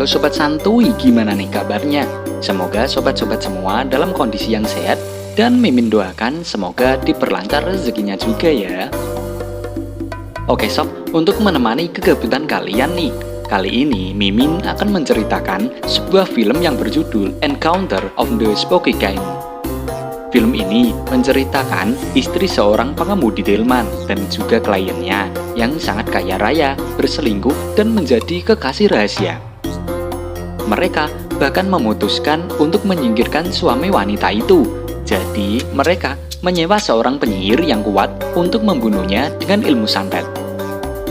Halo Sobat Santuy, gimana nih kabarnya? Semoga sobat-sobat semua dalam kondisi yang sehat dan Mimin doakan semoga diperlancar rezekinya juga ya. Oke sob, untuk menemani kegabutan kalian nih, kali ini Mimin akan menceritakan sebuah film yang berjudul Encounter of the Spooky Kind. Film ini menceritakan istri seorang pengemudi delman dan juga kliennya yang sangat kaya raya, berselingkuh dan menjadi kekasih rahasia. Mereka bahkan memutuskan untuk menyingkirkan suami wanita itu. Jadi mereka menyewa seorang penyihir yang kuat untuk membunuhnya dengan ilmu santet.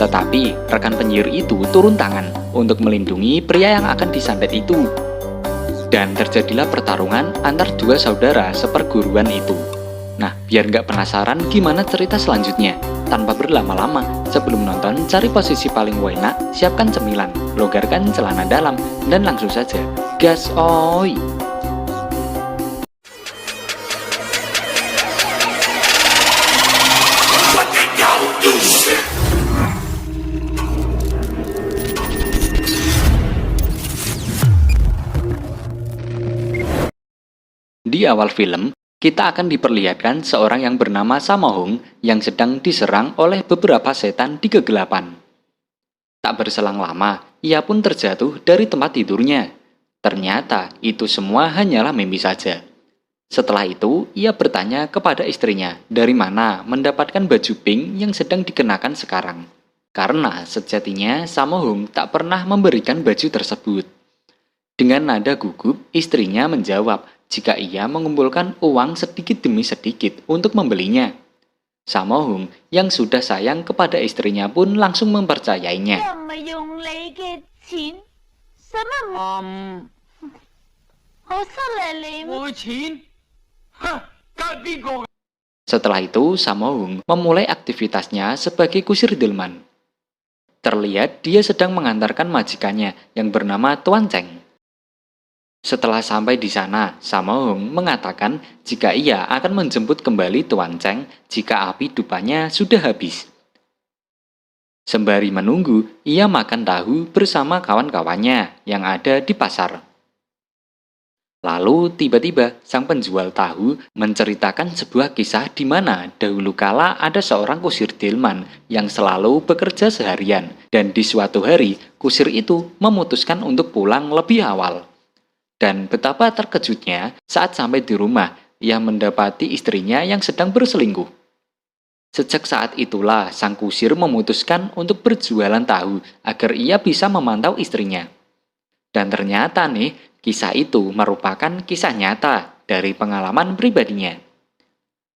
Tetapi rekan penyihir itu turun tangan untuk melindungi pria yang akan disantet itu. Dan terjadilah pertarungan antar dua saudara seperguruan itu. Nah, biar nggak penasaran gimana cerita selanjutnya, tanpa berlama-lama, sebelum nonton, cari posisi paling enak, siapkan cemilan, longgarkan celana dalam, dan langsung saja, gas oi! Di awal film, kita akan diperlihatkan seorang yang bernama Sammo-hung yang sedang diserang oleh beberapa setan di kegelapan. Tak berselang lama, ia pun terjatuh dari tempat tidurnya. Ternyata itu semua hanyalah mimpi saja. Setelah itu, ia bertanya kepada istrinya dari mana mendapatkan baju pink yang sedang dikenakan sekarang. Karena sejatinya Sammo-hung tak pernah memberikan baju tersebut. Dengan nada gugup, istrinya menjawab jika ia mengumpulkan uang sedikit demi sedikit untuk membelinya. Sammo-hung yang sudah sayang kepada istrinya pun langsung mempercayainya. Setelah itu, Sammo-hung memulai aktivitasnya sebagai kusir delman. Terlihat dia sedang mengantarkan majikannya yang bernama Tuan Cheng. Setelah sampai di sana, Sammo-hung mengatakan jika ia akan menjemput kembali Tuan Cheng jika api dupanya sudah habis. Sembari menunggu, ia makan tahu bersama kawan-kawannya yang ada di pasar. Lalu tiba-tiba sang penjual tahu menceritakan sebuah kisah di mana dahulu kala ada seorang kusir delman yang selalu bekerja seharian dan di suatu hari kusir itu memutuskan untuk pulang lebih awal. Dan betapa terkejutnya saat sampai di rumah, ia mendapati istrinya yang sedang berselingkuh. Sejak saat itulah sang kusir memutuskan untuk berjualan tahu agar ia bisa memantau istrinya. Dan ternyata nih, kisah itu merupakan kisah nyata dari pengalaman pribadinya.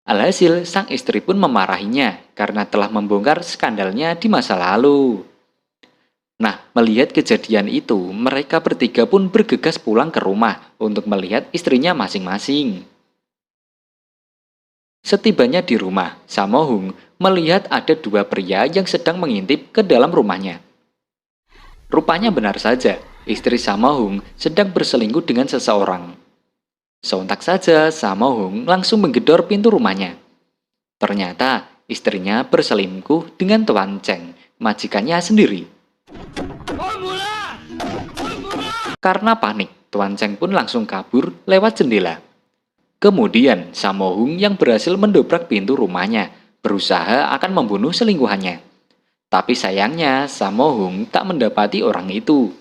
Alhasil, sang istri pun memarahinya karena telah membongkar skandalnya di masa lalu. Nah, melihat kejadian itu, mereka bertiga pun bergegas pulang ke rumah untuk melihat istrinya masing-masing. Setibanya di rumah, Sammo-hung melihat ada dua pria yang sedang mengintip ke dalam rumahnya. Rupanya benar saja, istri Sammo-hung sedang berselingkuh dengan seseorang. Sontak saja, Sammo-hung langsung menggedor pintu rumahnya. Ternyata, istrinya berselingkuh dengan Tuan Cheng, majikannya sendiri. Karena panik, Tuan Cheng pun langsung kabur lewat jendela. Kemudian, Sammo-hung yang berhasil mendobrak pintu rumahnya, berusaha akan membunuh selingkuhannya. Tapi sayangnya, Sammo-hung tak mendapati orang itu.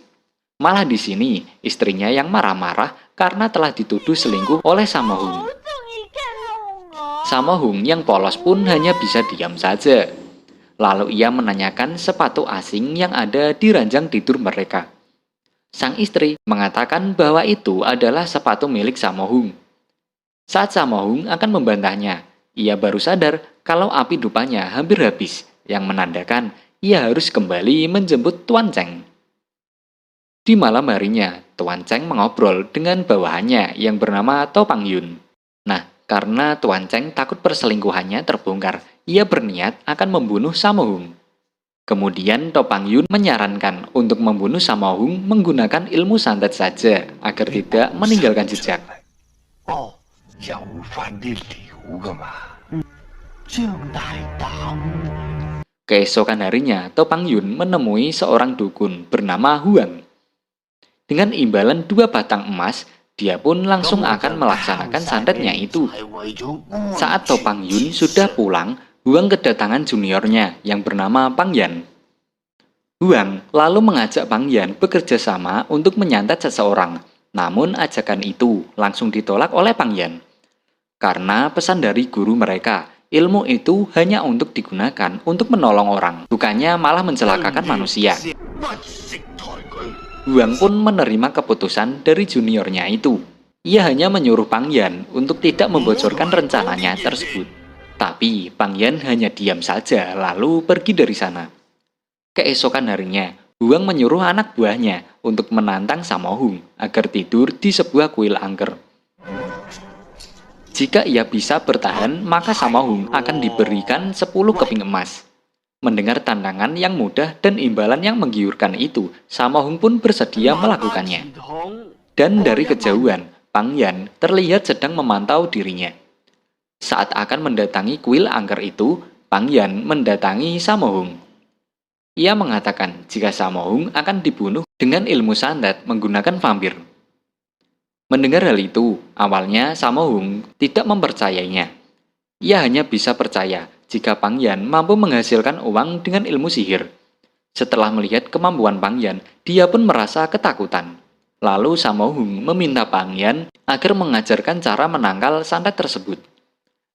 Malah di sini, istrinya yang marah-marah karena telah dituduh selingkuh oleh Sammo-hung. Sammo-hung yang polos pun hanya bisa diam saja. Lalu ia menanyakan sepatu asing yang ada di ranjang tidur mereka. Sang istri mengatakan bahwa itu adalah sepatu milik Sammo-hung. Saat Sammo-hung akan membantahnya, ia baru sadar kalau api dupanya hampir habis, yang menandakan ia harus kembali menjemput Tuan Cheng. Di malam harinya, Tuan Cheng mengobrol dengan bawahannya yang bernama To Pang-yun. Nah, karena Tuan Cheng takut perselingkuhannya terbongkar, ia berniat akan membunuh Sammo-hung. Kemudian To Pang-yun menyarankan untuk membunuh Sammo-hung menggunakan ilmu santet saja agar tidak meninggalkan jejak. Keesokan harinya, To Pang-yun menemui seorang dukun bernama Huang. Dengan imbalan 2 batang emas, dia pun langsung akan melaksanakan santetnya itu. Saat Topang Yun sudah pulang, Huang kedatangan juniornya yang bernama Pang Yan. Huang lalu mengajak Pang Yan bekerja sama untuk menyantet seseorang. Namun ajakan itu langsung ditolak oleh Pang Yan. Karena pesan dari guru mereka, ilmu itu hanya untuk digunakan untuk menolong orang, bukannya malah mencelakakan manusia. Huang pun menerima keputusan dari juniornya itu. Ia hanya menyuruh Pang Yan untuk tidak membocorkan rencananya tersebut. Tapi Pang Yan hanya diam saja lalu pergi dari sana. Keesokan harinya, Huang menyuruh anak buahnya untuk menantang Sammo Hung agar tidur di sebuah kuil angker. Jika ia bisa bertahan, maka Sammo Hung akan diberikan 10 keping emas. Mendengar tantangan yang mudah dan imbalan yang menggiurkan itu, Sammo Hung pun bersedia melakukannya. Dan dari kejauhan, Pang Yan terlihat sedang memantau dirinya. Saat akan mendatangi kuil angker itu, Pang Yan mendatangi Sammo Hung. Ia mengatakan jika Sammo Hung akan dibunuh dengan ilmu santet menggunakan vampir. Mendengar hal itu, awalnya Sammo Hung tidak mempercayainya. Ia hanya bisa percaya jika Pang Yan mampu menghasilkan uang dengan ilmu sihir. Setelah melihat kemampuan Pang Yan, dia pun merasa ketakutan. Lalu Sammo Hung meminta Pang Yan agar mengajarkan cara menangkal santet tersebut.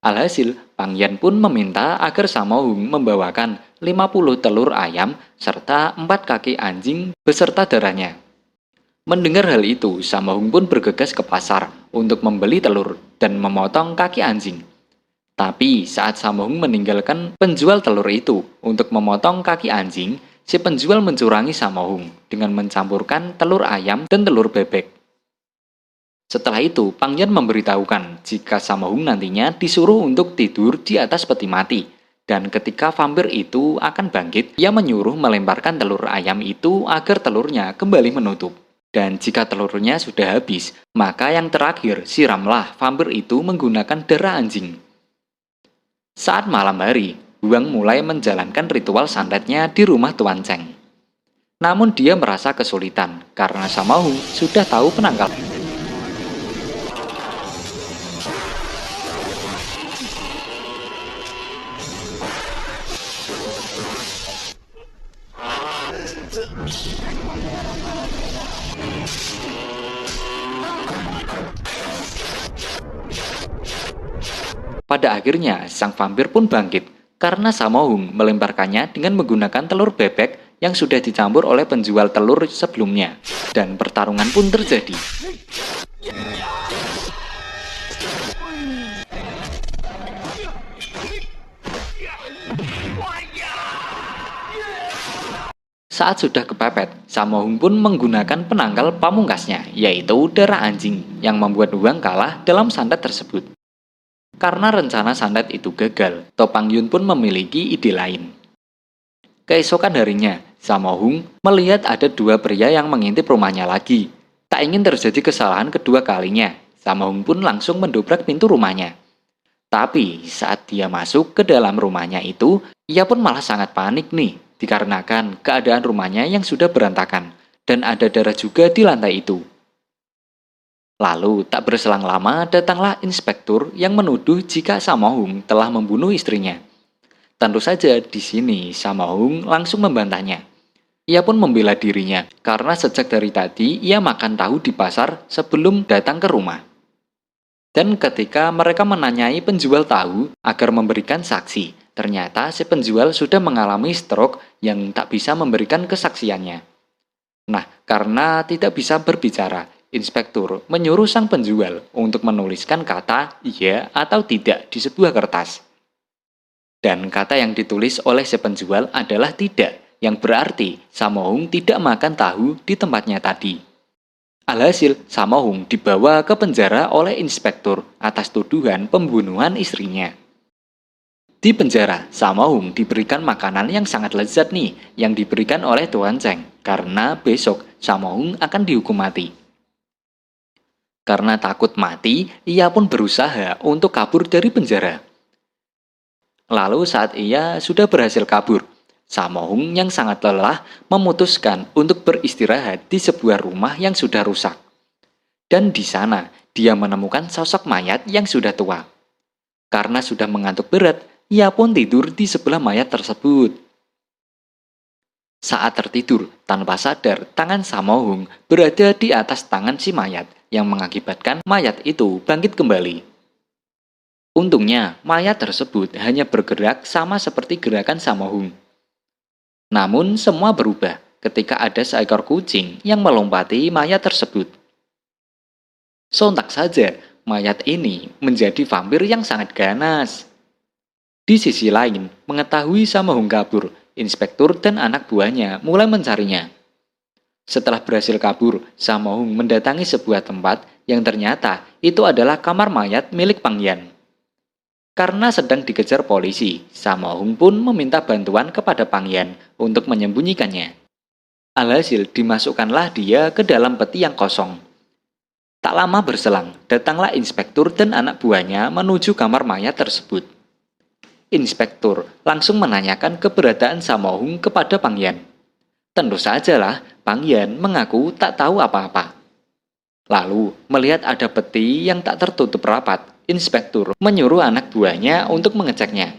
Alhasil, Pang Yan pun meminta agar Sammo Hung membawakan 50 telur ayam serta 4 kaki anjing beserta darahnya. Mendengar hal itu, Sammo Hung pun bergegas ke pasar untuk membeli telur dan memotong kaki anjing. Tapi saat Sammo Hung meninggalkan penjual telur itu untuk memotong kaki anjing, si penjual mencurangi Sammo Hung dengan mencampurkan telur ayam dan telur bebek. Setelah itu, Pang Yan memberitahukan jika Sammo Hung nantinya disuruh untuk tidur di atas peti mati. Dan ketika vampir itu akan bangkit, ia menyuruh melemparkan telur ayam itu agar telurnya kembali menutup. Dan jika telurnya sudah habis, maka yang terakhir siramlah vampir itu menggunakan darah anjing. Saat malam hari, Huang mulai menjalankan ritual santetnya di rumah Tuan Cheng. Namun dia merasa kesulitan karena Sammo Hung sudah tahu penangkal. Pada akhirnya, sang vampir pun bangkit karena Sammo Hung melemparkannya dengan menggunakan telur bebek yang sudah dicampur oleh penjual telur sebelumnya. Dan pertarungan pun terjadi. Saat sudah kepepet, Sammo Hung pun menggunakan penangkal pamungkasnya, yaitu darah anjing, yang membuat Huang kalah dalam santet tersebut. Karena rencana santet itu gagal, Topang Yun pun memiliki ide lain. Keesokan harinya, Sammo Hung melihat ada 2 pria yang mengintip rumahnya lagi. Tak ingin terjadi kesalahan kedua kalinya, Sammo Hung pun langsung mendobrak pintu rumahnya. Tapi saat dia masuk ke dalam rumahnya itu, ia pun malah sangat panik nih, dikarenakan keadaan rumahnya yang sudah berantakan, dan ada darah juga di lantai itu. Lalu, tak berselang lama, datanglah inspektur yang menuduh jika Sammo Hung telah membunuh istrinya. Tentu saja di sini Sammo Hung langsung membantahnya. Ia pun membela dirinya, karena sejak dari tadi ia makan tahu di pasar sebelum datang ke rumah. Dan ketika mereka menanyai penjual tahu agar memberikan saksi, ternyata si penjual sudah mengalami stroke yang tak bisa memberikan kesaksiannya. Nah, karena tidak bisa berbicara, inspektur menyuruh sang penjual untuk menuliskan kata iya atau tidak di sebuah kertas. Dan kata yang ditulis oleh si penjual adalah tidak, yang berarti Sammo Hung tidak makan tahu di tempatnya tadi. Alhasil, Sammo Hung dibawa ke penjara oleh inspektur atas tuduhan pembunuhan istrinya. Di penjara, Sammo Hung diberikan makanan yang sangat lezat nih, yang diberikan oleh Tuan Cheng, karena besok Sammo Hung akan dihukum mati. Karena takut mati, ia pun berusaha untuk kabur dari penjara. Lalu saat ia sudah berhasil kabur, Samohung yang sangat lelah memutuskan untuk beristirahat di sebuah rumah yang sudah rusak. Dan di sana, dia menemukan sosok mayat yang sudah tua. Karena sudah mengantuk berat, ia pun tidur di sebelah mayat tersebut. Saat tertidur, tanpa sadar, tangan Samohung berada di atas tangan si mayat, yang mengakibatkan mayat itu bangkit kembali. Untungnya, mayat tersebut hanya bergerak sama seperti gerakan Samohung. Namun, semua berubah ketika ada seekor kucing yang melompati mayat tersebut. Sontak saja, mayat ini menjadi vampir yang sangat ganas. Di sisi lain, mengetahui Samohung kabur, inspektur dan anak buahnya mulai mencarinya. Setelah berhasil kabur, Samohung mendatangi sebuah tempat yang ternyata itu adalah kamar mayat milik Pangyan. Karena sedang dikejar polisi, Samohung pun meminta bantuan kepada Pangyan untuk menyembunyikannya. Alhasil dimasukkanlah dia ke dalam peti yang kosong. Tak lama berselang, datanglah inspektur dan anak buahnya menuju kamar mayat tersebut. Inspektur langsung menanyakan keberadaan Samohung kepada Pangyan. Tentu sajalah, Pangyan mengaku tak tahu apa-apa. Lalu, melihat ada peti yang tak tertutup rapat, inspektur menyuruh anak buahnya untuk mengeceknya.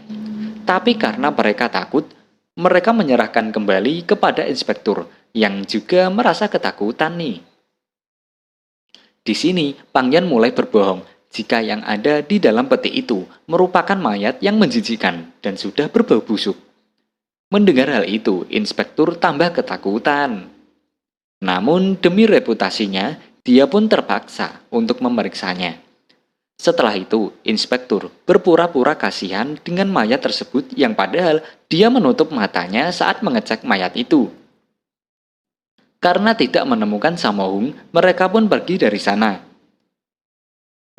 Tapi karena mereka takut, mereka menyerahkan kembali kepada inspektur yang juga merasa ketakutan nih. Di sini, Pangyan mulai berbohong jika yang ada di dalam peti itu merupakan mayat yang menjijikan dan sudah berbau busuk. Mendengar hal itu, inspektur tambah ketakutan. Namun, demi reputasinya, dia pun terpaksa untuk memeriksanya. Setelah itu, inspektur berpura-pura kasihan dengan mayat tersebut yang padahal dia menutup matanya saat mengecek mayat itu. Karena tidak menemukan Samohung, mereka pun pergi dari sana.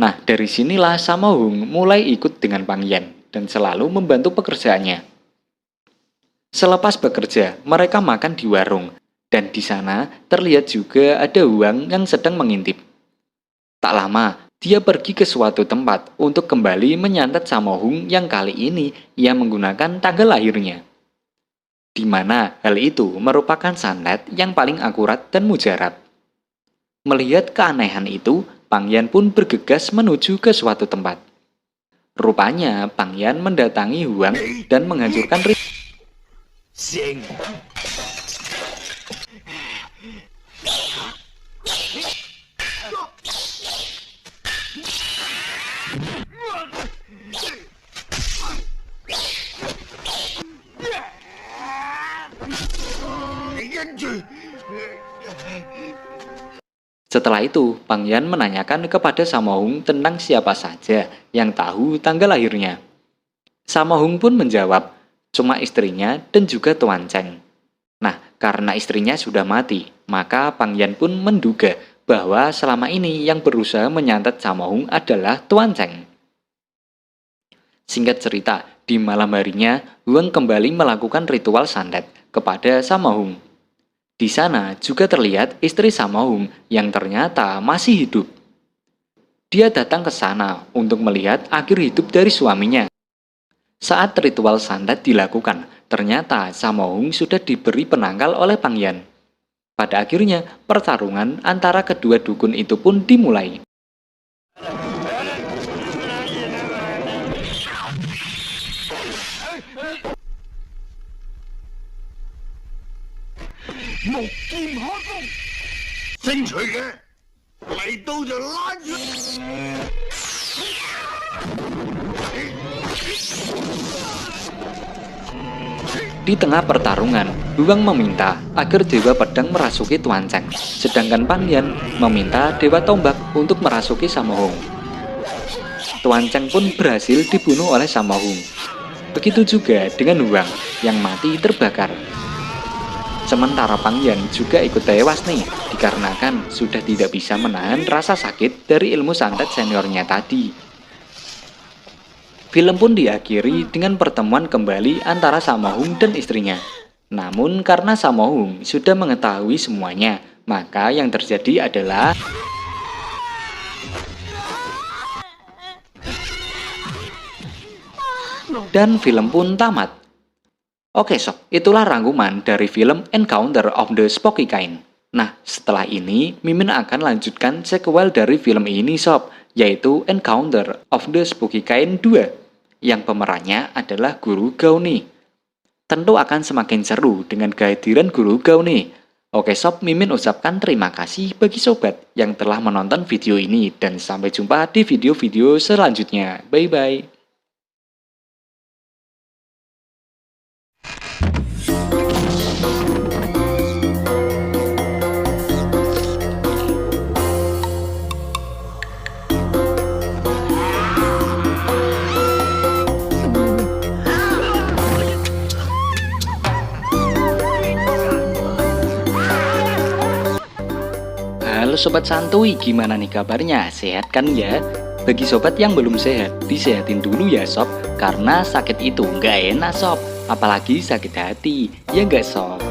Nah, dari sinilah Samohung mulai ikut dengan Pangyan dan selalu membantu pekerjaannya. Selepas bekerja, mereka makan di warung, dan di sana terlihat juga ada Huang yang sedang mengintip. Tak lama, dia pergi ke suatu tempat untuk kembali menyantet Samohung yang kali ini ia menggunakan tanggal lahirnya. Di mana hal itu merupakan santet yang paling akurat dan mujarab. Melihat keanehan itu, Pangyan pun bergegas menuju ke suatu tempat. Rupanya, Pangyan mendatangi Huang dan menghancurkan Setelah itu, Pangyan menanyakan kepada Samohung tentang siapa saja yang tahu tanggal lahirnya. Samohung pun menjawab, cuma istrinya dan juga Tuan Cheng. Nah, karena istrinya sudah mati, maka Pangyan pun menduga bahwa selama ini yang berusaha menyantet Samohung adalah Tuan Cheng. Singkat cerita, di malam harinya, Huang kembali melakukan ritual santet kepada Samohung. Di sana juga terlihat istri Samohung yang ternyata masih hidup. Dia datang ke sana untuk melihat akhir hidup dari suaminya. Saat ritual santet dilakukan, ternyata Samohung sudah diberi penangkal oleh Pangyan. Pada akhirnya, pertarungan antara kedua dukun itu pun dimulai. Di tengah pertarungan, Huang meminta agar Dewa Pedang merasuki Tuan Cheng, sedangkan Pangyan meminta Dewa Tombak untuk merasuki Samohung. Tuan Cheng pun berhasil dibunuh oleh Samohung. Begitu juga dengan Huang yang mati terbakar. Sementara Pangyan juga ikut tewas nih, dikarenakan sudah tidak bisa menahan rasa sakit dari ilmu santet seniornya tadi. Film pun diakhiri dengan pertemuan kembali antara Samohung dan istrinya. Namun karena Samohung sudah mengetahui semuanya, maka yang terjadi adalah dan film pun tamat. Oke sob, itulah rangkuman dari film Encounter of the Spooky Kind. Nah, setelah ini, Mimin akan lanjutkan sequel dari film ini sob, yaitu Encounter of the Spooky Kind 2, yang pemerannya adalah Guru Gao nih. Tentu akan semakin seru dengan kehadiran Guru Gao nih. Oke sob, Mimin ucapkan terima kasih bagi sobat yang telah menonton video ini, dan sampai jumpa di video-video selanjutnya. Bye-bye. Halo Sobat Santuy, gimana nih kabarnya? Sehat kan ya? Bagi sobat yang belum sehat, disehatin dulu ya sob, karena sakit itu nggak enak sob, apalagi sakit hati, ya nggak sob?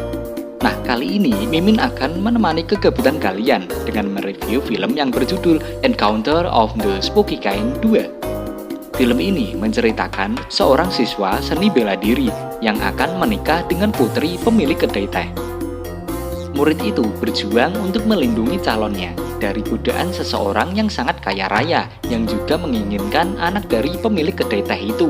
Nah, kali ini Mimin akan menemani kegabutan kalian dengan mereview film yang berjudul Encounter of the Spooky Kind 2. Film ini menceritakan seorang siswa seni bela diri yang akan menikah dengan putri pemilik kedai teh. Murid itu berjuang untuk melindungi calonnya dari godaan seseorang yang sangat kaya raya yang juga menginginkan anak dari pemilik kedai teh itu.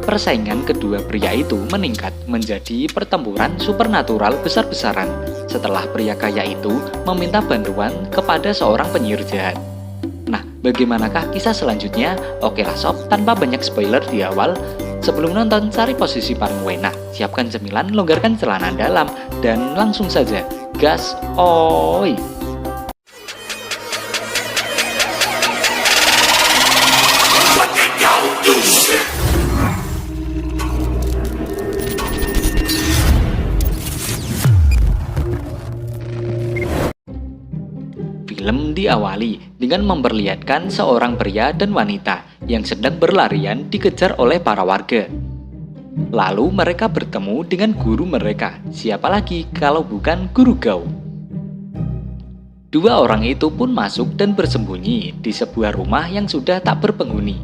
Persaingan kedua pria itu meningkat menjadi pertempuran supernatural besar-besaran setelah pria kaya itu meminta bantuan kepada seorang penyihir jahat. Nah, bagaimanakah kisah selanjutnya? Oke lah sob, tanpa banyak spoiler di awal, sebelum nonton, cari posisi paling enak, siapkan cemilan, longgarkan celana dalam, dan langsung saja gas oi! Film diawali dengan memperlihatkan seorang pria dan wanita yang sedang berlarian dikejar oleh para warga. Lalu mereka bertemu dengan guru mereka, siapa lagi kalau bukan Guru Gao. Dua orang itu pun masuk dan bersembunyi di sebuah rumah yang sudah tak berpenghuni.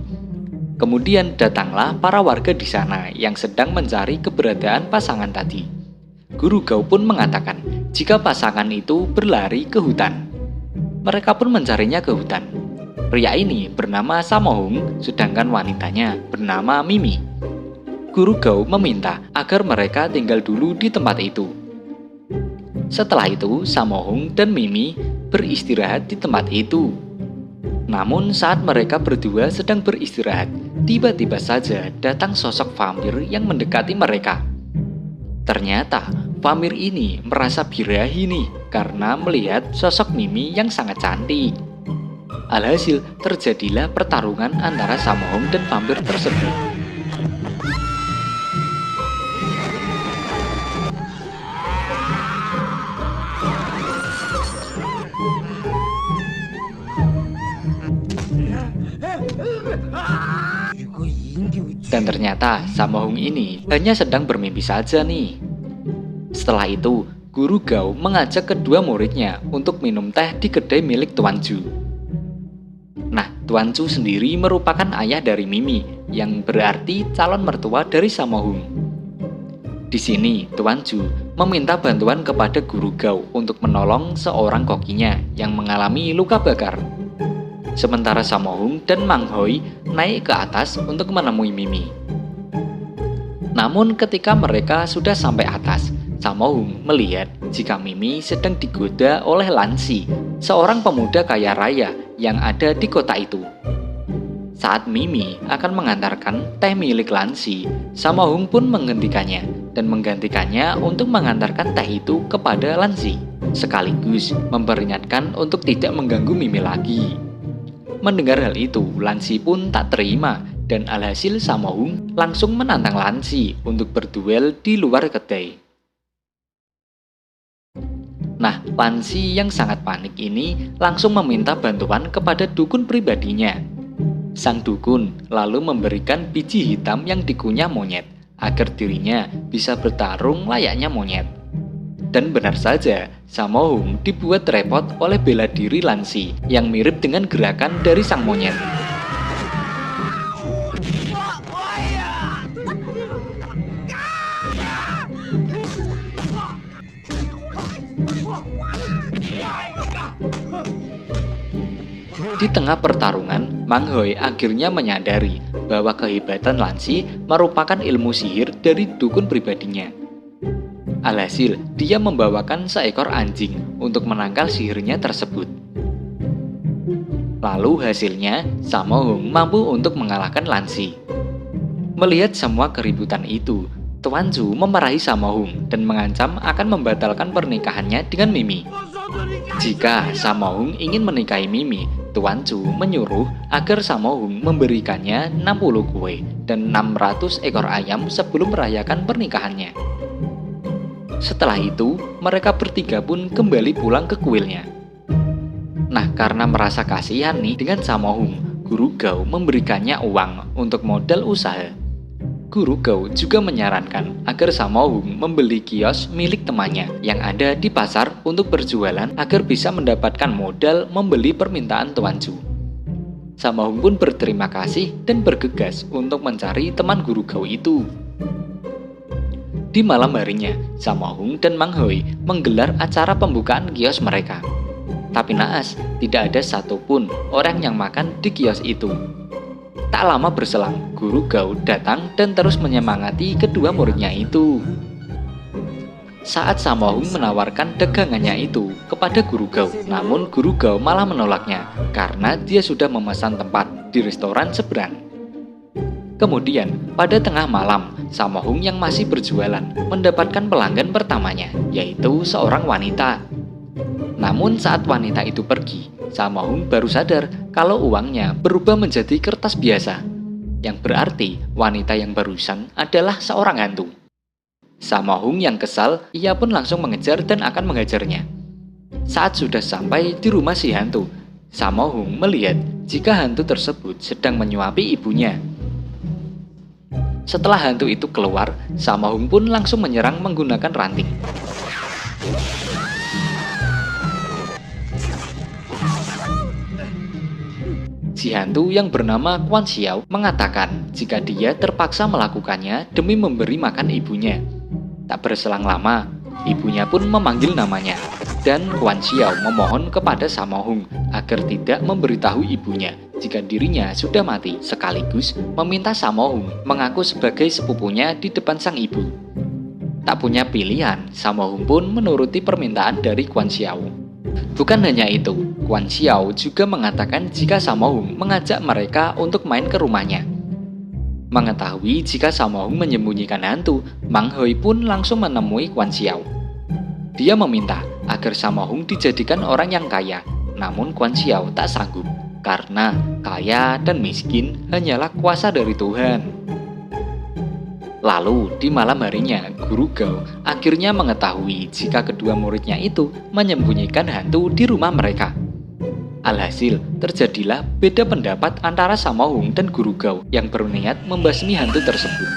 Kemudian datanglah para warga di sana yang sedang mencari keberadaan pasangan tadi. Guru Gao pun mengatakan jika pasangan itu berlari ke hutan. Mereka pun mencarinya ke hutan. Pria ini bernama Samohung, sedangkan wanitanya bernama Mimi. Guru Gao meminta agar mereka tinggal dulu di tempat itu. Setelah itu, Samohung dan Mimi beristirahat di tempat itu. Namun saat mereka berdua sedang beristirahat, tiba-tiba saja datang sosok vampir yang mendekati mereka. Ternyata vampir ini merasa birahi nih karena melihat sosok Mimi yang sangat cantik. Alhasil terjadilah pertarungan antara Samohung dan vampir tersebut. Dan ternyata Samohung ini hanya sedang bermimpi saja nih. Setelah itu, Guru Gao mengajak kedua muridnya untuk minum teh di kedai milik Tuan Zhu. Nah, Tuan Zhu sendiri merupakan ayah dari Mimi, yang berarti calon mertua dari Samohung. Di sini, Tuan Zhu meminta bantuan kepada Guru Gao untuk menolong seorang kokinya yang mengalami luka bakar. Sementara Samohung dan Mang Hoi naik ke atas untuk menemui Mimi. Namun ketika mereka sudah sampai atas, Samohung melihat jika Mimi sedang digoda oleh Lansi, seorang pemuda kaya raya yang ada di kota itu. Saat Mimi akan mengantarkan teh milik Lansi, Samohung pun menghentikannya dan menggantikannya untuk mengantarkan teh itu kepada Lansi, sekaligus memperingatkan untuk tidak mengganggu Mimi lagi. Mendengar hal itu, Lansi pun tak terima dan alhasil Samohung langsung menantang Lansi untuk berduel di luar kedai. Nah, Lansi yang sangat panik ini langsung meminta bantuan kepada dukun pribadinya. Sang dukun lalu memberikan biji hitam yang dikunyah monyet agar dirinya bisa bertarung layaknya monyet. Dan benar saja, Samohung dibuat repot oleh bela diri Lansi yang mirip dengan gerakan dari sang monyet. Di tengah pertarungan, Mang Hoi akhirnya menyadari bahwa kehebatan Lansi merupakan ilmu sihir dari dukun pribadinya. Alhasil, dia membawakan seekor anjing untuk menangkal sihirnya tersebut. Lalu hasilnya, Sammo Hung mampu untuk mengalahkan Lansi. Melihat semua keributan itu, Tuan Zhu memarahi Sammo Hung dan mengancam akan membatalkan pernikahannya dengan Mimi. Jika Sammo Hung ingin menikahi Mimi, Tuan Zhu menyuruh agar Sammo Hung memberikannya 60 kue dan 600 ekor ayam sebelum merayakan pernikahannya. Setelah itu, mereka bertiga pun kembali pulang ke kuilnya. Nah, karena merasa kasihan nih dengan Sammo Hung, Guru Gao memberikannya uang untuk modal usaha. Guru Gao juga menyarankan agar Sammo Hung membeli kios milik temannya yang ada di pasar untuk berjualan agar bisa mendapatkan modal membeli permintaan Tuan Zhu. Sammo Hung pun berterima kasih dan bergegas untuk mencari teman Guru Gao itu. Di malam harinya, Sammo Hung dan Mang Hoi menggelar acara pembukaan kios mereka. Tapi naas, tidak ada satupun orang yang makan di kios itu. Tak lama berselang, Guru Gao datang dan terus menyemangati kedua muridnya itu. Saat Sammo Hung menawarkan dagangannya itu kepada Guru Gao, namun Guru Gao malah menolaknya karena dia sudah memesan tempat di restoran seberang. Kemudian, pada tengah malam, Sammo Hung yang masih berjualan mendapatkan pelanggan pertamanya, yaitu seorang wanita. Namun saat wanita itu pergi, Sammo Hung baru sadar kalau uangnya berubah menjadi kertas biasa, yang berarti wanita yang barusan adalah seorang hantu. Sammo Hung yang kesal, ia pun langsung mengejar dan akan menghajarnya. Saat sudah sampai di rumah si hantu, Sammo Hung melihat jika hantu tersebut sedang menyuapi ibunya. Setelah hantu itu keluar, Sammo Hung pun langsung menyerang menggunakan ranting. Si hantu yang bernama Quan Xiao mengatakan jika dia terpaksa melakukannya demi memberi makan ibunya. Tak berselang lama, ibunya pun memanggil namanya, dan Quan Xiao memohon kepada Sammo Hung agar tidak memberitahu ibunya jika dirinya sudah mati, sekaligus meminta Sammo Hung mengaku sebagai sepupunya di depan sang ibu. Tak punya pilihan, Sammo Hung pun menuruti permintaan dari Quan Xiao. Bukan hanya itu, Quan Xiao juga mengatakan jika Sammo Hung mengajak mereka untuk main ke rumahnya. Mengetahui jika Sammo Hung menyembunyikan hantu, Mang Hoi pun langsung menemui Quan Xiao. Dia meminta agar Sammo Hung dijadikan orang yang kaya, namun Quan Xiao tak sanggup, karena kaya dan miskin hanyalah kuasa dari Tuhan. Lalu, di malam harinya, Guru Gao akhirnya mengetahui jika kedua muridnya itu menyembunyikan hantu di rumah mereka. Alhasil, terjadilah beda pendapat antara Sammo Hung dan Guru Gao yang berniat membasmi hantu tersebut.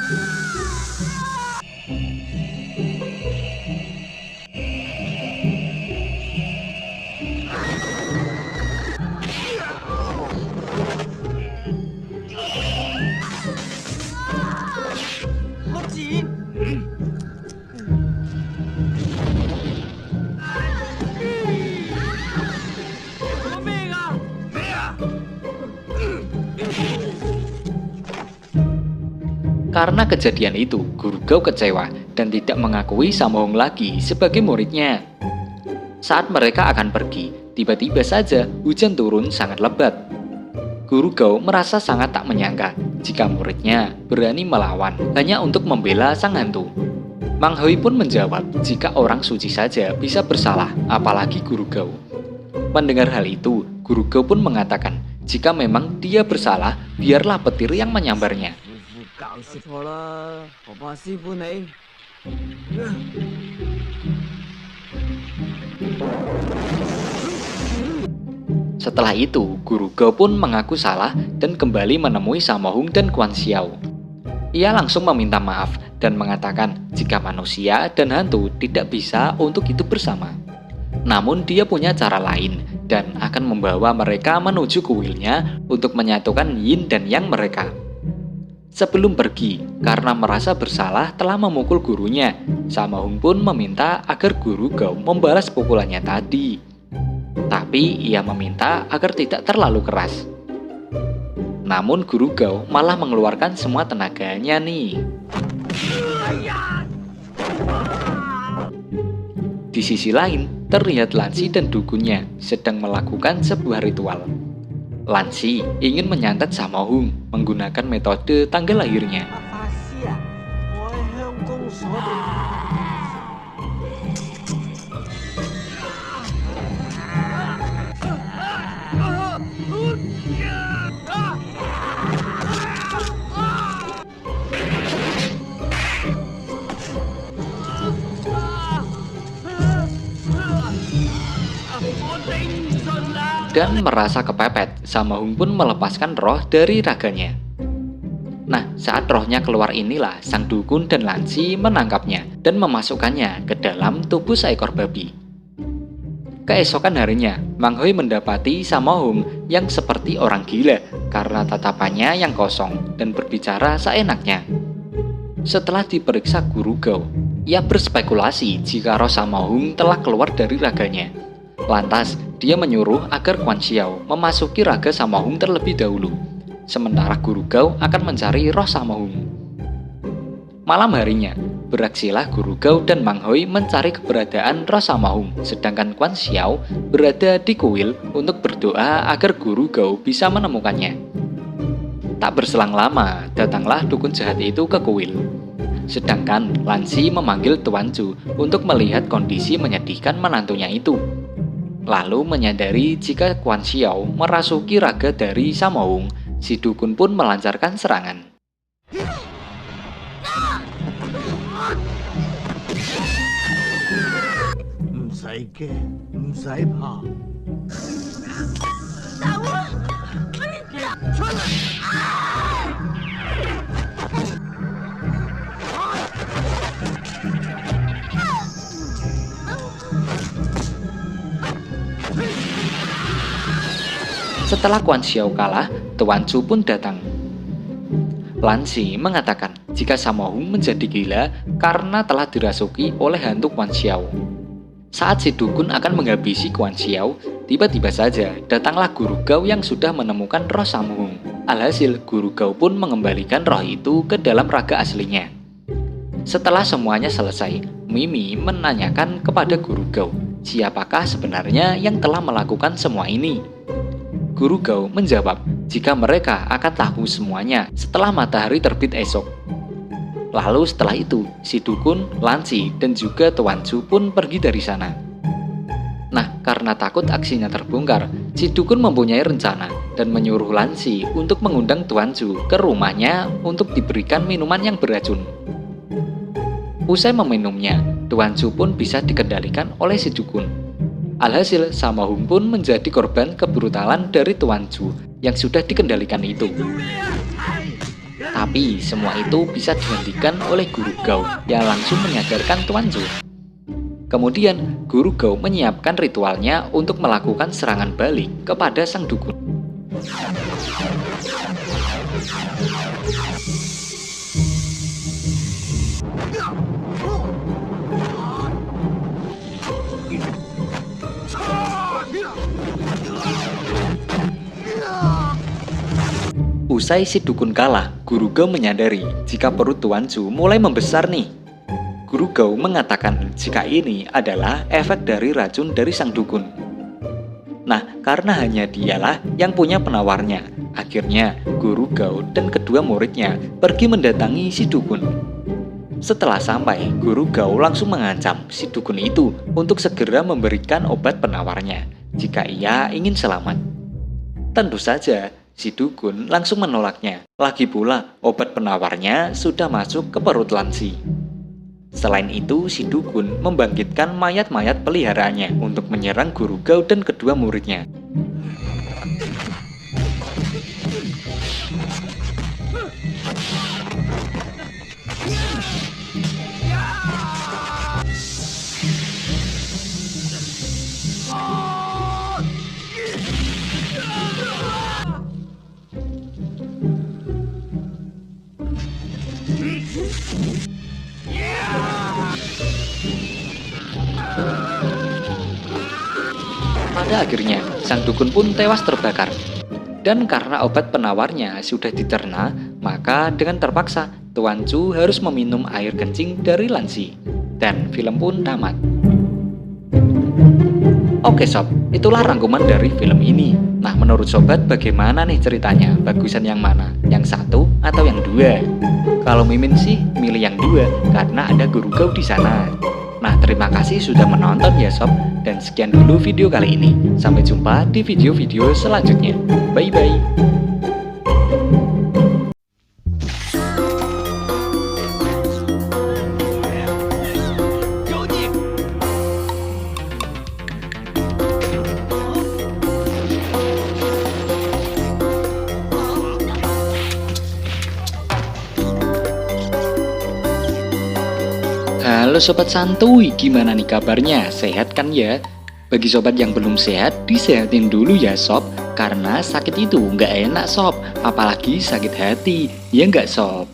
Karena kejadian itu, Guru Gao kecewa dan tidak mengakui Sammo Hung lagi sebagai muridnya. Saat mereka akan pergi, tiba-tiba saja hujan turun sangat lebat. Guru Gao merasa sangat tak menyangka jika muridnya berani melawan hanya untuk membela sang hantu. Mang Hoi pun menjawab jika orang suci saja bisa bersalah, apalagi Guru Gao. Mendengar hal itu, Guru Gao pun mengatakan jika memang dia bersalah, biarlah petir yang menyambarnya. Setelah itu, Guru Gao pun mengaku salah dan kembali menemui Sammo Hung dan Quan Xiao. Ia langsung meminta maaf dan mengatakan jika manusia dan hantu tidak bisa untuk hidup bersama. Namun dia punya cara lain dan akan membawa mereka menuju kuilnya untuk menyatukan yin dan yang mereka. Sebelum pergi, karena merasa bersalah telah memukul gurunya, Sammo Hung pun meminta agar Guru Gao membalas pukulannya tadi. Tapi ia meminta agar tidak terlalu keras. Namun Guru Gao malah mengeluarkan semua tenaganya nih. Di sisi lain, terlihat Lansi dan dukunnya sedang melakukan sebuah ritual. Lansi ingin menyantet Sammo Hung menggunakan metode tanggal lahirnya. Dan merasa kepepet, Sammo Hung pun melepaskan roh dari raganya. Nah, saat rohnya keluar inilah sang dukun dan Lansi menangkapnya dan memasukkannya ke dalam tubuh seekor babi. Keesokan harinya, Mang Hoi mendapati Sammo Hung yang seperti orang gila karena tatapannya yang kosong dan berbicara seenaknya. Setelah diperiksa Guru Gao, ia berspekulasi jika roh Sammo Hung telah keluar dari raganya. Lantas, dia menyuruh agar Quan Xiao memasuki raga Sammo Hung terlebih dahulu, sementara Guru Gao akan mencari roh Sammo Hung. Malam harinya, beraksilah Guru Gao dan Mang Hoi mencari keberadaan roh Sammo Hung, sedangkan Quan Xiao berada di kuil untuk berdoa agar Guru Gao bisa menemukannya. Tak berselang lama, datanglah dukun jahat itu ke kuil. Sedangkan Lansi memanggil Tuan Chu untuk melihat kondisi menyedihkan menantunya itu. Lalu menyadari jika Quan Xiao merasuki raga dari Sammo Hung, si dukun pun melancarkan serangan. Setelah Quan Xiao kalah, Tuan Chu pun datang. Lansi mengatakan jika Sammo Hung menjadi gila karena telah dirasuki oleh hantu Quan Xiao. Saat si dukun akan menghabisi Quan Xiao, tiba-tiba saja datanglah Guru Gao yang sudah menemukan roh Sammo Hung. Alhasil, Guru Gao pun mengembalikan roh itu ke dalam raga aslinya. Setelah semuanya selesai, Mimi menanyakan kepada Guru Gao, siapakah sebenarnya yang telah melakukan semua ini? Guru Gao menjawab jika mereka akan tahu semuanya setelah matahari terbit esok. Lalu setelah itu, si dukun, Lansi, dan juga Tuan Chu pun pergi dari sana. Nah, karena takut aksinya terbongkar, si dukun mempunyai rencana dan menyuruh Lansi untuk mengundang Tuan Chu ke rumahnya untuk diberikan minuman yang beracun. Usai meminumnya, Tuan Chu pun bisa dikendalikan oleh si dukun. Alhasil, Sammo Hung pun menjadi korban kebrutalan dari Tuan Chu yang sudah dikendalikan itu. Tapi semua itu bisa dihentikan oleh Guru Gao yang langsung menyadarkan Tuan Chu. Kemudian, Guru Gao menyiapkan ritualnya untuk melakukan serangan balik kepada sang dukun. Usai si dukun kalah, Guru Gao menyadari jika perut Tuan Chu mulai membesar nih. Guru Gao mengatakan jika ini adalah efek dari racun dari sang dukun. Nah, karena hanya dialah yang punya penawarnya, akhirnya Guru Gao dan kedua muridnya pergi mendatangi si dukun. Setelah sampai, Guru Gao langsung mengancam si dukun itu untuk segera memberikan obat penawarnya jika ia ingin selamat. Tentu saja, si dukun langsung menolaknya. Lagi pula, obat penawarnya sudah masuk ke perut Lansi. Selain itu, si dukun membangkitkan mayat-mayat peliharaannya untuk menyerang Guru Gao dan kedua muridnya. Pada pada akhirnya, sang dukun pun tewas terbakar. Dan karena obat penawarnya sudah diterna, maka dengan terpaksa Tuan Chu harus meminum air kencing dari Lansi. Dan film pun tamat. Oke sob, itulah rangkuman dari film ini. Nah, menurut sobat bagaimana nih ceritanya? Bagusan yang mana? Yang satu atau yang dua? Kalau Mimin sih milih yang dua karena ada guru Gao di sana. Nah, terima kasih sudah menonton ya sob. Dan sekian dulu video kali ini. Sampai jumpa di video-video selanjutnya. Bye-bye. Halo Sobat Santuy, gimana nih kabarnya? Sehat kan ya? Bagi sobat yang belum sehat, disehatin dulu ya sob. Karena sakit itu nggak enak sob, apalagi sakit hati, ya nggak sob?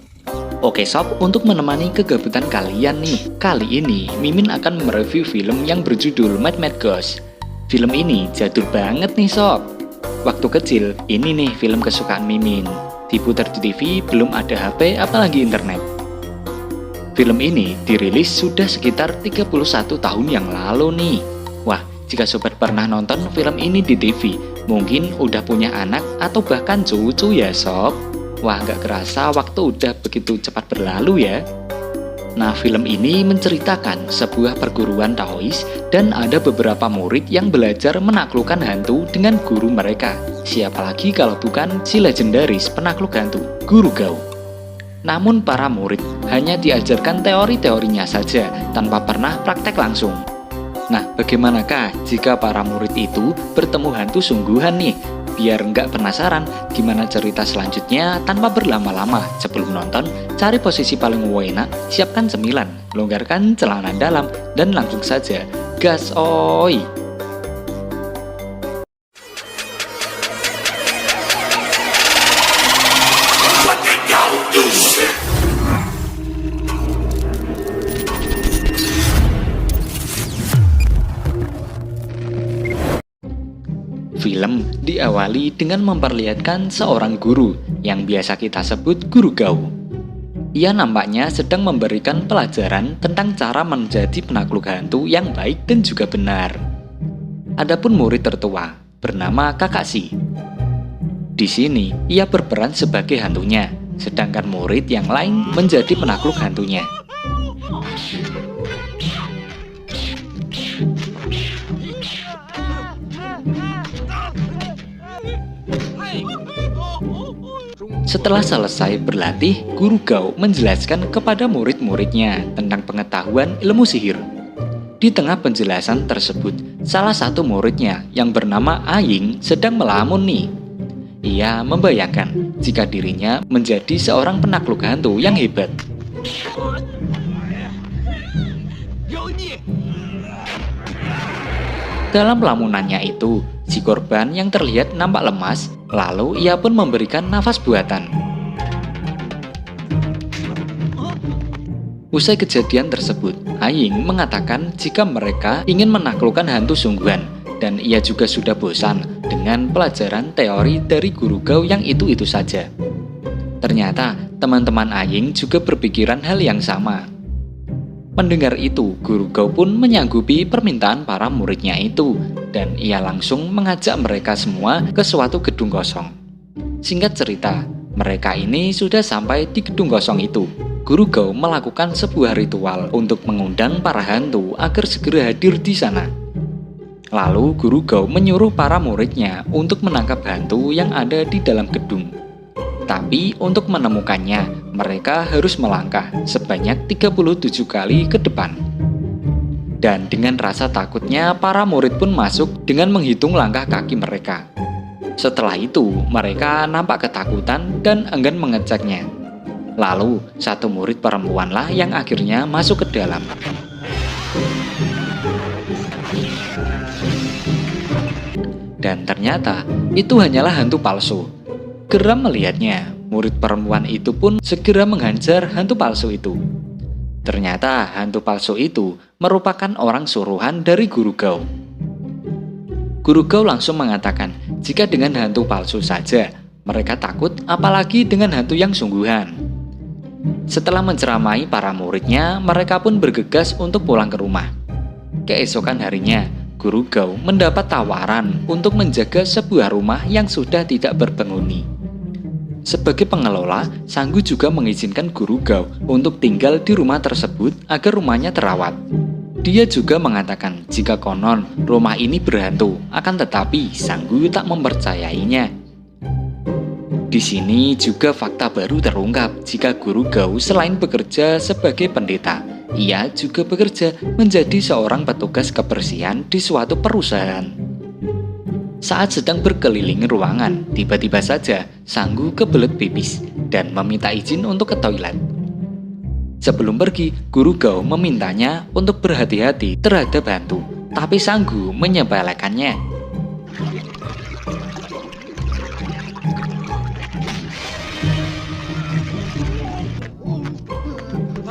Oke sob, untuk menemani kegabutan kalian nih, kali ini Mimin akan mereview film yang berjudul Mad Mad Ghost. Film ini jadul banget nih sob. Waktu kecil, ini nih film kesukaan Mimin. Diputar di TV, belum ada HP apalagi internet. Film ini dirilis sudah sekitar 31 tahun yang lalu nih. Wah, jika sobat pernah nonton film ini di TV, mungkin udah punya anak atau bahkan cucu ya sob. Wah, gak kerasa waktu udah begitu cepat berlalu ya. Nah, film ini menceritakan sebuah perguruan Taois dan ada beberapa murid yang belajar menaklukkan hantu dengan guru mereka. Siapa lagi kalau bukan si legendaris penakluk hantu, Guru Gao. Namun para murid hanya diajarkan teori-teorinya saja tanpa pernah praktek langsung. Nah, bagaimanakah jika para murid itu bertemu hantu sungguhan nih? Biar nggak penasaran gimana cerita selanjutnya tanpa berlama-lama, sebelum nonton, cari posisi paling enak, siapkan cemilan, longgarkan celana dalam, dan langsung saja gas oi! Film diawali dengan memperlihatkan seorang guru yang biasa kita sebut Guru Gao. Ia nampaknya sedang memberikan pelajaran tentang cara menjadi penakluk hantu yang baik dan juga benar. Adapun murid tertua bernama Kakashi. Di sini ia berperan sebagai hantunya, sedangkan murid yang lain menjadi penakluk hantunya. Setelah selesai berlatih, Guru Gao menjelaskan kepada murid-muridnya tentang pengetahuan ilmu sihir. Di tengah penjelasan tersebut, salah satu muridnya yang bernama Aying sedang melamun nih. Ia membayangkan jika dirinya menjadi seorang penakluk hantu yang hebat. Dalam lamunannya itu, si korban yang terlihat nampak lemas, lalu ia pun memberikan nafas buatan. Usai kejadian tersebut, Aying mengatakan jika mereka ingin menaklukkan hantu sungguhan, dan ia juga sudah bosan dengan pelajaran teori dari Guru Gao yang itu-itu saja. Ternyata, teman-teman Aying juga berpikiran hal yang sama. Mendengar itu, Guru Gao pun menyanggupi permintaan para muridnya itu, dan ia langsung mengajak mereka semua ke suatu gedung kosong. Singkat cerita, mereka ini sudah sampai di gedung kosong itu. Guru Gao melakukan sebuah ritual untuk mengundang para hantu agar segera hadir di sana. Lalu Guru Gao menyuruh para muridnya untuk menangkap hantu yang ada di dalam gedung. Tapi untuk menemukannya, mereka harus melangkah sebanyak 37 kali ke depan. Dan dengan rasa takutnya, para murid pun masuk dengan menghitung langkah kaki mereka. Setelah itu, mereka nampak ketakutan dan enggan mengeceknya. Lalu, satu murid perempuanlah yang akhirnya masuk ke dalam. Dan ternyata, itu hanyalah hantu palsu. Geram melihatnya, murid perempuan itu pun segera menghajar hantu palsu itu. Ternyata hantu palsu itu merupakan orang suruhan dari Guru Gao. Guru Gao langsung mengatakan jika dengan hantu palsu saja mereka takut, apalagi dengan hantu yang sungguhan. Setelah menceramai para muridnya, mereka pun bergegas untuk pulang ke rumah. Keesokan harinya, Guru Gao mendapat tawaran untuk menjaga sebuah rumah yang sudah tidak berpenghuni. Sebagai pengelola, Sanggu juga mengizinkan Guru Gao untuk tinggal di rumah tersebut agar rumahnya terawat. Dia juga mengatakan jika konon rumah ini berhantu, akan tetapi Sanggu tak mempercayainya. Di sini juga fakta baru terungkap jika Guru Gao selain bekerja sebagai pendeta, ia juga bekerja menjadi seorang petugas kebersihan di suatu perusahaan. Saat sedang berkeliling ruangan, tiba-tiba saja Sanggu kebelet pipis dan meminta izin untuk ke toilet. Sebelum pergi, Guru Gao memintanya untuk berhati-hati terhadap hantu, tapi Sanggu menyepelekannya.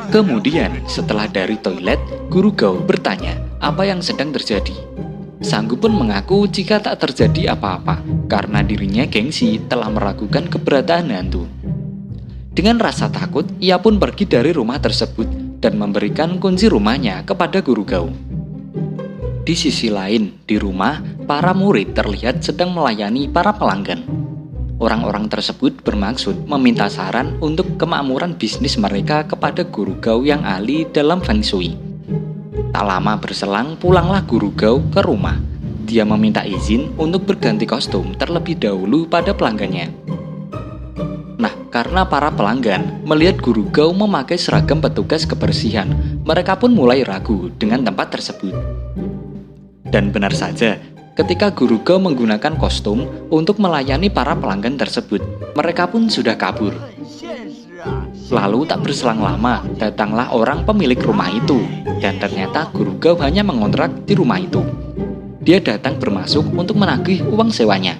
Kemudian, setelah dari toilet, Guru Gao bertanya apa yang sedang terjadi. Sanggu pun mengaku jika tak terjadi apa-apa, karena dirinya gengsi telah meragukan keberadaan hantu. Dengan rasa takut, ia pun pergi dari rumah tersebut dan memberikan kunci rumahnya kepada Guru Gao. Di sisi lain, di rumah, para murid terlihat sedang melayani para pelanggan. Orang-orang tersebut bermaksud meminta saran untuk kemakmuran bisnis mereka kepada Guru Gao yang ahli dalam Feng Shui. Tak lama berselang, pulanglah Guru Gao ke rumah. Dia meminta izin untuk berganti kostum terlebih dahulu pada pelanggannya. Nah, karena para pelanggan melihat Guru Gao memakai seragam petugas kebersihan, mereka pun mulai ragu dengan tempat tersebut. Dan benar saja, ketika Guru Gao menggunakan kostum untuk melayani para pelanggan tersebut, mereka pun sudah kabur. Lalu tak berselang lama, datanglah orang pemilik rumah itu, dan ternyata Guru Gao hanya mengontrak di rumah itu. Dia datang bermasuk untuk menagih uang sewanya.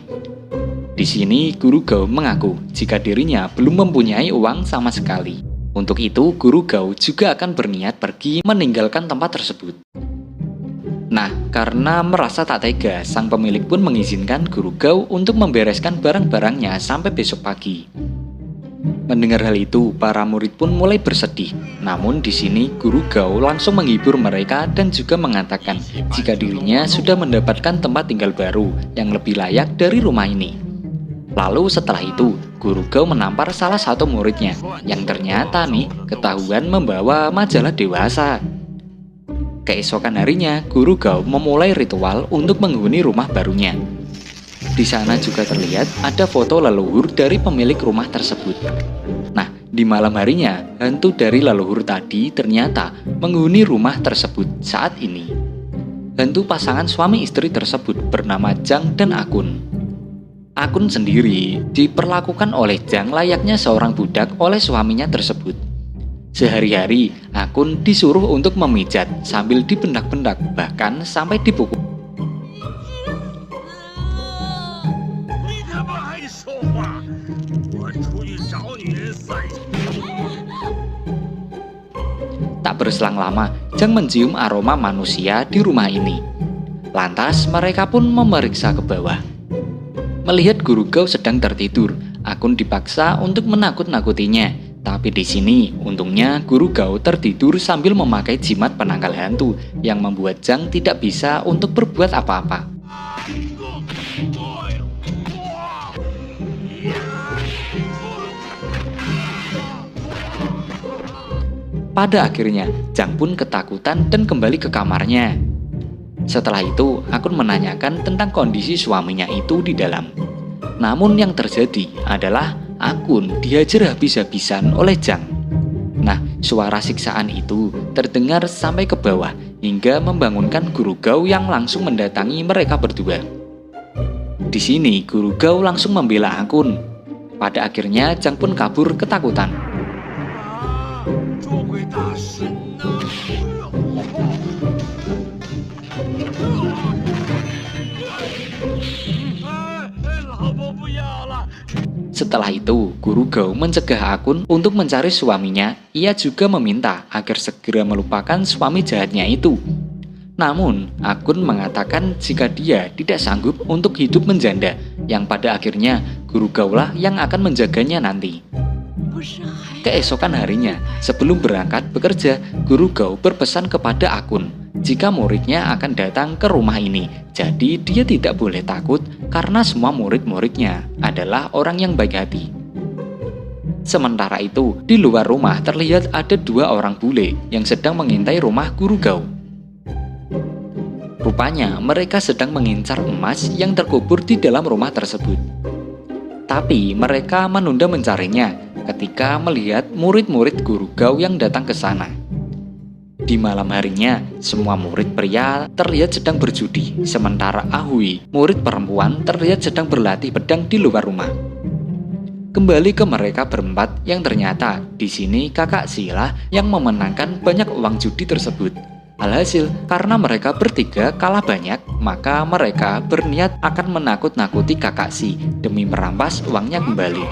Di sini Guru Gao mengaku jika dirinya belum mempunyai uang sama sekali. Untuk itu, Guru Gao juga akan berniat pergi meninggalkan tempat tersebut. Nah, karena merasa tak tega, sang pemilik pun mengizinkan Guru Gao untuk membereskan barang-barangnya sampai besok pagi. Mendengar hal itu, para murid pun mulai bersedih. Namun di sini Guru Gao langsung menghibur mereka dan juga mengatakan jika dirinya sudah mendapatkan tempat tinggal baru yang lebih layak dari rumah ini. Lalu setelah itu, Guru Gao menampar salah satu muridnya yang ternyata ketahuan membawa majalah dewasa. Keesokan harinya, Guru Gao memulai ritual untuk menghuni rumah barunya. Di sana juga terlihat ada foto leluhur dari pemilik rumah tersebut. Nah, di malam harinya, hantu dari leluhur tadi ternyata menghuni rumah tersebut saat ini. Hantu pasangan suami istri tersebut bernama Zhang dan Akun. Akun sendiri diperlakukan oleh Zhang layaknya seorang budak oleh suaminya tersebut. Sehari-hari, Akun disuruh untuk memijat sambil dibentak-bentak, bahkan sampai dipukul. Tak berselang lama, Zhang mencium aroma manusia di rumah ini. Lantas, mereka pun memeriksa ke bawah. Melihat Guru Gao sedang tertidur, Akun dipaksa untuk menakut-nakutinya. Tapi di sini, untungnya Guru Gao tertidur sambil memakai jimat penangkal hantu yang membuat Zhang tidak bisa untuk berbuat apa-apa. Pada akhirnya, Zhang pun ketakutan dan kembali ke kamarnya. Setelah itu, Akun menanyakan tentang kondisi suaminya itu di dalam. Namun yang terjadi adalah Akun dihajar habis-habisan oleh Zhang. Nah, suara siksaan itu terdengar sampai ke bawah hingga membangunkan Guru Gao yang langsung mendatangi mereka berdua. Di sini Guru Gao langsung membela Akun. Pada akhirnya Zhang pun kabur ketakutan. Setelah itu, Guru Gao mencegah Akun untuk mencari suaminya. Ia juga meminta agar segera melupakan suami jahatnya itu. Namun, Akun mengatakan jika dia tidak sanggup untuk hidup menjanda, yang pada akhirnya Guru Gaulah yang akan menjaganya nanti. Keesokan harinya, sebelum berangkat bekerja, Guru Gau berpesan kepada Akun jika muridnya akan datang ke rumah ini. Jadi dia tidak boleh takut karena semua murid-muridnya adalah orang yang baik hati. Sementara itu, di luar rumah terlihat ada 2 orang bule yang sedang mengintai rumah Guru Gau. Rupanya mereka sedang mengincar emas yang terkubur di dalam rumah tersebut. Tapi mereka menunda mencarinya ketika melihat murid-murid Guru Gau yang datang ke sana. Di malam harinya, semua murid pria terlihat sedang berjudi, sementara Ahui, murid perempuan, terlihat sedang berlatih pedang di luar rumah. Kembali ke mereka berempat yang ternyata di sini kakak Sila yang memenangkan banyak uang judi tersebut. Alhasil, karena mereka bertiga kalah banyak, maka mereka berniat akan menakut-nakuti kakak Si demi merampas uangnya kembali.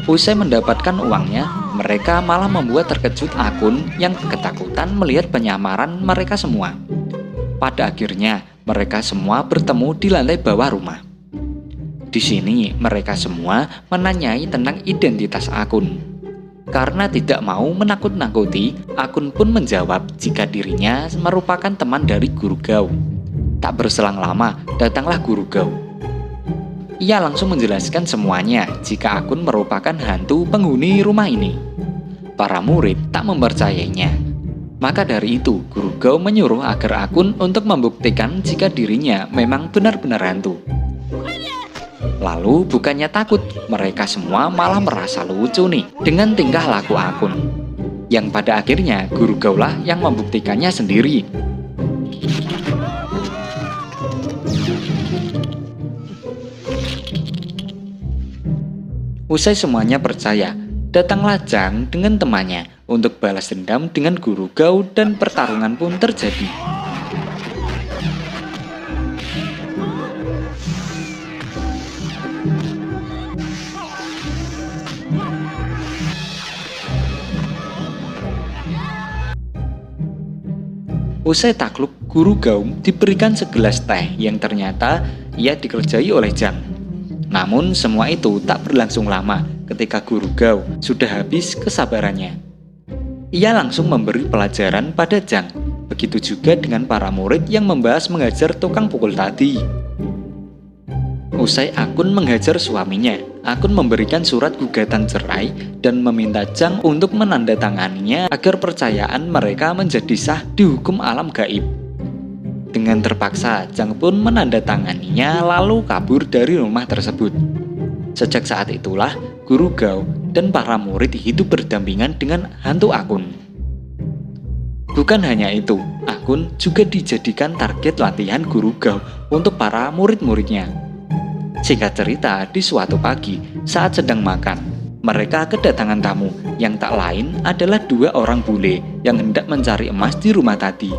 Usai mendapatkan uangnya, mereka malah membuat terkejut Akun yang ketakutan melihat penyamaran mereka semua. Pada akhirnya, mereka semua bertemu di lantai bawah rumah. Di sini, mereka semua menanyai tentang identitas Akun. Karena tidak mau menakut-nakuti, Akun pun menjawab jika dirinya merupakan teman dari Guru Gau. Tak berselang lama, datanglah Guru Gau. Ia langsung menjelaskan semuanya jika Akun merupakan hantu penghuni rumah ini. Para murid tak mempercayainya. Maka dari itu, Guru Gau menyuruh agar Akun untuk membuktikan jika dirinya memang benar-benar hantu. Lalu bukannya takut, mereka semua malah merasa lucu nih dengan tingkah laku Akun. Yang pada akhirnya Guru Gaulah yang membuktikannya sendiri. Usai semuanya percaya, datanglah Zhang dengan temannya untuk balas dendam dengan Guru Gau dan pertarungan pun terjadi. Usai takluk, Guru Gau diberikan segelas teh yang ternyata ia dikerjai oleh Zhang. Namun semua itu tak berlangsung lama ketika Guru Gau sudah habis kesabarannya. Ia langsung memberi pelajaran pada Zhang. Begitu juga dengan para murid yang membahas mengajar tukang pukul tadi. Usai Akun menghajar suaminya, Akun memberikan surat gugatan cerai dan meminta Zhang untuk menandatanganinya agar percayaan mereka menjadi sah dihukum alam gaib. Dengan terpaksa, Zhang pun menandatanganinya lalu kabur dari rumah tersebut. Sejak saat itulah, Guru Gau dan para murid hidup berdampingan dengan hantu Akun. Bukan hanya itu, Akun juga dijadikan target latihan Guru Gau untuk para murid-muridnya. Singkat cerita, di suatu pagi, saat sedang makan, mereka kedatangan tamu yang tak lain adalah 2 orang bule yang hendak mencari emas di rumah tadi.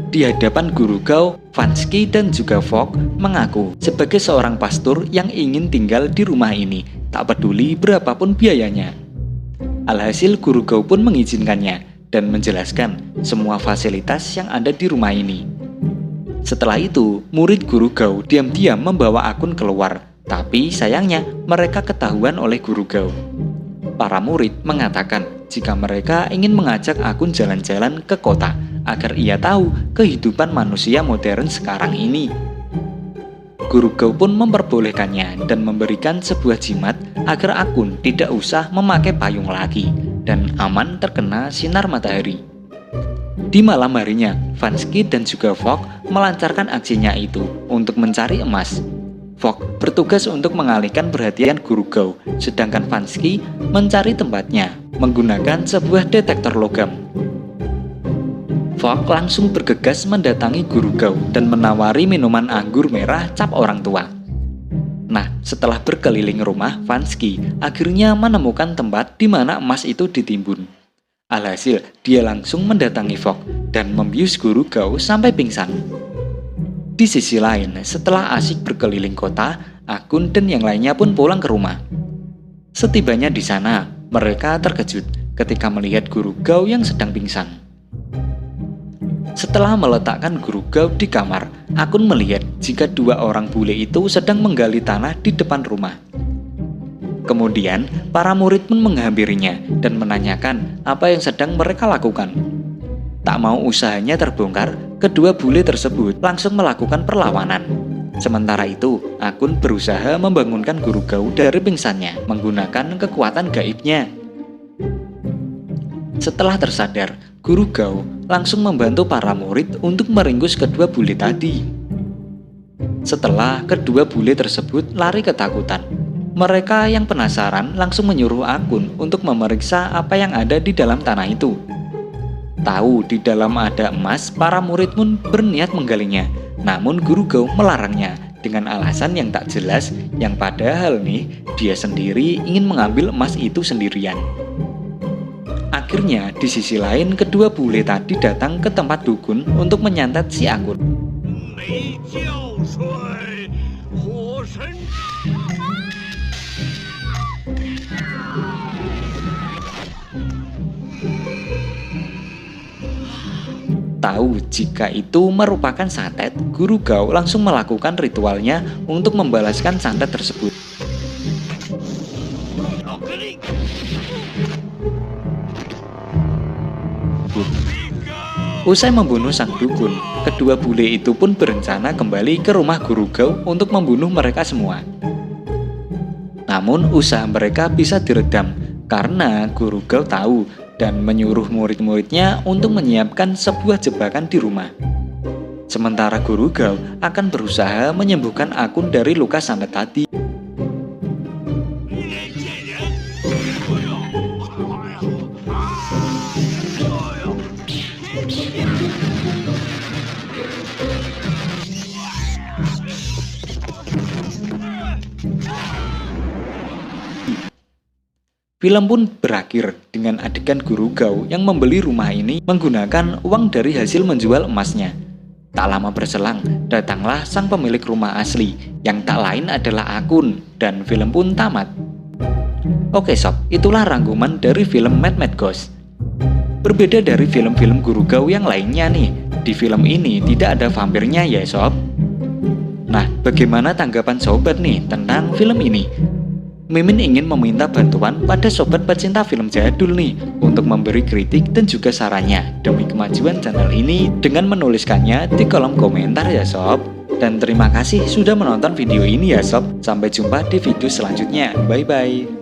Di hadapan Guru Gau, Vansky dan juga Fogg mengaku sebagai seorang pastor yang ingin tinggal di rumah ini, tak peduli berapapun biayanya. Alhasil Guru Gau pun mengizinkannya dan menjelaskan semua fasilitas yang ada di rumah ini. Setelah itu, murid Guru Gau diam-diam membawa Akun keluar, tapi sayangnya mereka ketahuan oleh Guru Gau. Para murid mengatakan jika mereka ingin mengajak Akun jalan-jalan ke kota agar ia tahu kehidupan manusia modern sekarang ini. Guru Gau pun memperbolehkannya dan memberikan sebuah jimat agar Akun tidak usah memakai payung lagi dan aman terkena sinar matahari. Di malam harinya, Vansky dan juga Fogg melancarkan aksinya itu untuk mencari emas. Fogg bertugas untuk mengalihkan perhatian Guru Gau, sedangkan Vansky mencari tempatnya menggunakan sebuah detektor logam. Fogg langsung bergegas mendatangi Guru Gau dan menawari minuman anggur merah cap orang tua. Nah, setelah berkeliling rumah, Vansky akhirnya menemukan tempat di mana emas itu ditimbun. Alhasil, dia langsung mendatangi Fogg dan membius Guru Gau sampai pingsan. Di sisi lain, setelah asik berkeliling kota, Akun dan yang lainnya pun pulang ke rumah. Setibanya di sana, mereka terkejut ketika melihat Guru Gao yang sedang pingsan. Setelah meletakkan Guru Gao di kamar, Akun melihat jika dua orang bule itu sedang menggali tanah di depan rumah. Kemudian, para murid pun menghampirinya dan menanyakan apa yang sedang mereka lakukan. Tak mau usahanya terbongkar, kedua bule tersebut langsung melakukan perlawanan. Sementara itu, Akun berusaha membangunkan Guru Gao dari pingsannya menggunakan kekuatan gaibnya. Setelah tersadar, Guru Gao langsung membantu para murid untuk meringkus kedua bule tadi. Setelah kedua bule tersebut lari ketakutan, mereka yang penasaran langsung menyuruh Akun untuk memeriksa apa yang ada di dalam tanah itu. Tahu di dalam ada emas, para murid pun berniat menggalinya. Namun Guru Gao melarangnya dengan alasan yang tak jelas, yang padahal nih dia sendiri ingin mengambil emas itu sendirian. Akhirnya di sisi lain kedua bule tadi datang ke tempat dukun untuk menyantet si Akun. Tahu jika itu merupakan santet, Guru Gao langsung melakukan ritualnya untuk membalaskan santet tersebut. Usai membunuh sang dukun, kedua bule itu pun berencana kembali ke rumah Guru Gao untuk membunuh mereka semua. Namun usaha mereka bisa diredam karena Guru Gao tahu dan menyuruh murid-muridnya untuk menyiapkan sebuah jebakan di rumah. Sementara Guru Gao akan berusaha menyembuhkan Akun dari luka santet tadi. Film pun berakhir dengan adegan Guru Gao yang membeli rumah ini menggunakan uang dari hasil menjual emasnya. Tak lama berselang, datanglah sang pemilik rumah asli yang tak lain adalah Akun dan film pun tamat. Oke sob, itulah rangkuman dari film Mad Mad Ghost. Berbeda dari film-film Guru Gao yang lainnya nih, di film ini tidak ada vampirnya ya sob. Nah, bagaimana tanggapan sobat nih tentang film ini? Mimin ingin meminta bantuan pada sobat pecinta film jadul nih untuk memberi kritik dan juga sarannya demi kemajuan channel ini dengan menuliskannya di kolom komentar ya sob. Dan terima kasih sudah menonton video ini ya sob. Sampai jumpa di video selanjutnya. Bye bye.